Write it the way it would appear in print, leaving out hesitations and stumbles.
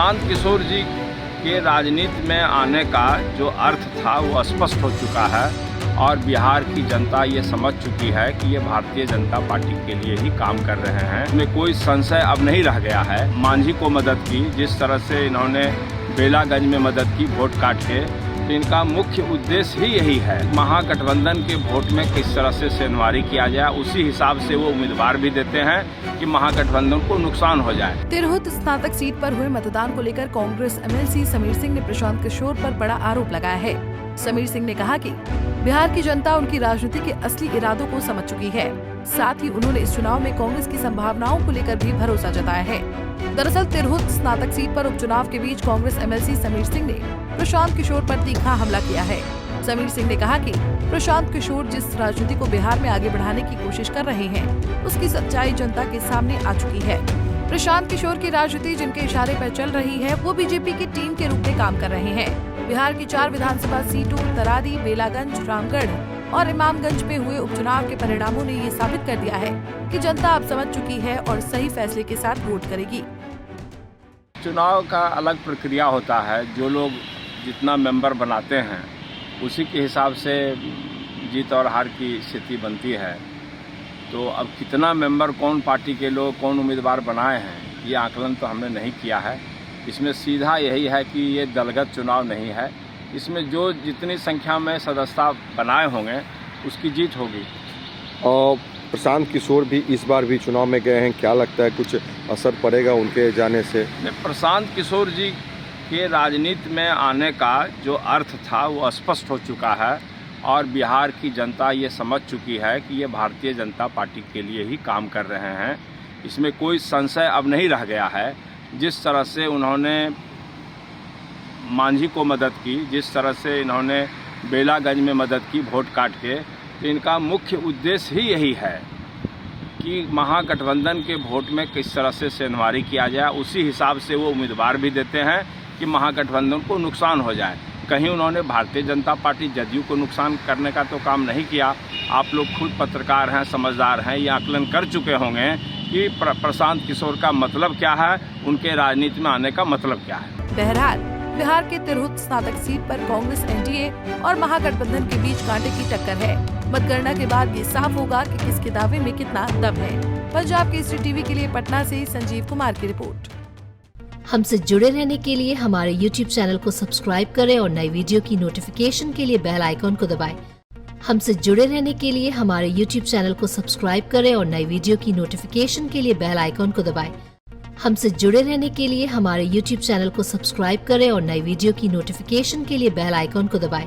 प्रशांत किशोर जी के राजनीति में आने का जो अर्थ था वो स्पष्ट हो चुका है और बिहार की जनता ये समझ चुकी है कि ये भारतीय जनता पार्टी के लिए ही काम कर रहे हैं। इसमें कोई संशय अब नहीं रह गया है। मांझी को मदद की, जिस तरह से इन्होंने बेलागंज में मदद की वोट काट के, तो इनका मुख्य उद्देश्य ही यही है महागठबंधन के वोट में किस तरह से सेंधमारी किया जाए। उसी हिसाब से वो उम्मीदवार भी देते हैं कि महागठबंधन को नुकसान हो जाए। तिरहुत स्नातक सीट पर हुए मतदान को लेकर कांग्रेस एमएलसी समीर सिंह ने प्रशांत किशोर पर बड़ा आरोप लगाया है। समीर सिंह ने कहा कि बिहार की जनता उनकी राजनीति के असली इरादों को समझ चुकी है। साथ ही उन्होंने इस चुनाव में कांग्रेस की संभावनाओं को लेकर भी भरोसा जताया है। दरअसल तिरहुत स्नातक सीट पर उपचुनाव के बीच कांग्रेस एमएलसी समीर सिंह ने प्रशांत किशोर पर तीखा हमला किया है। समीर सिंह ने कहा कि प्रशांत किशोर जिस राजनीति को बिहार में आगे बढ़ाने की कोशिश कर रहे हैं, उसकी सच्चाई जनता के सामने आ चुकी है। प्रशांत किशोर की राजनीति जिनके इशारे पर चल रही है, वो बीजेपी की टीम के रूप में काम कर रहे हैं। बिहार की 4 विधानसभा सीटों तरारी, बेलागंज, रामगढ़ और इमामगंज में हुए उपचुनाव के परिणामों ने ये साबित कर दिया है कि जनता अब समझ चुकी है और सही फैसले के साथ वोट करेगी। चुनाव का अलग प्रक्रिया होता है। जो लोग जितना मेंबर बनाते हैं उसी के हिसाब से जीत और हार की स्थिति बनती है। तो अब कितना मेंबर कौन पार्टी के लोग कौन उम्मीदवार बनाए हैं, ये आकलन तो हमने नहीं किया है। इसमें सीधा यही है कि ये दलगत चुनाव नहीं है। इसमें जो जितनी संख्या में सदस्यता बनाए होंगे उसकी जीत होगी। और प्रशांत किशोर भी इस बार भी चुनाव में गए हैं, क्या लगता है कुछ असर पड़ेगा उनके जाने से? प्रशांत किशोर जी के राजनीति में आने का जो अर्थ था वो स्पष्ट हो चुका है और बिहार की जनता ये समझ चुकी है कि ये भारतीय जनता पार्टी के लिए ही काम कर रहे हैं। इसमें कोई संशय अब नहीं रह गया है। जिस तरह से उन्होंने मांझी को मदद की, जिस तरह से इन्होंने बेलागंज में मदद की वोट काट के, तो इनका मुख्य उद्देश्य ही यही है कि महागठबंधन के वोट में किस तरह से सेंधमारी किया जाए। उसी हिसाब से वो उम्मीदवार भी देते हैं कि महागठबंधन को नुकसान हो जाए। कहीं उन्होंने भारतीय जनता पार्टी जदयू को नुकसान करने का तो काम नहीं किया। आप लोग खुद पत्रकार हैं, समझदार हैं, ये आकलन कर चुके होंगे कि प्रशांत किशोर का मतलब क्या है, उनके राजनीति में आने का मतलब क्या है। बहरहाल बिहार के तिरहुत स्नातक सीट पर कांग्रेस एनडीए और महागठबंधन के बीच कांटे की टक्कर है। मतगणना के बाद ये साफ होगा कि किसके दावे में कितना दम है। पंजाब केसरी टीवी के लिए पटना से संजीव कुमार की रिपोर्ट। हमसे जुड़े रहने के लिए हमारे YouTube चैनल को सब्सक्राइब करें और नई वीडियो की नोटिफिकेशन के लिए बेल आइकॉन को दबाएं। हमसे जुड़े रहने के लिए हमारे YouTube चैनल को सब्सक्राइब करें और नई वीडियो की नोटिफिकेशन के लिए बेल आइकॉन को दबाएं। हमसे जुड़े रहने के लिए हमारे YouTube चैनल को सब्सक्राइब करें और नई वीडियो की नोटिफिकेशन के लिए बेल आइकॉन को दबाएं।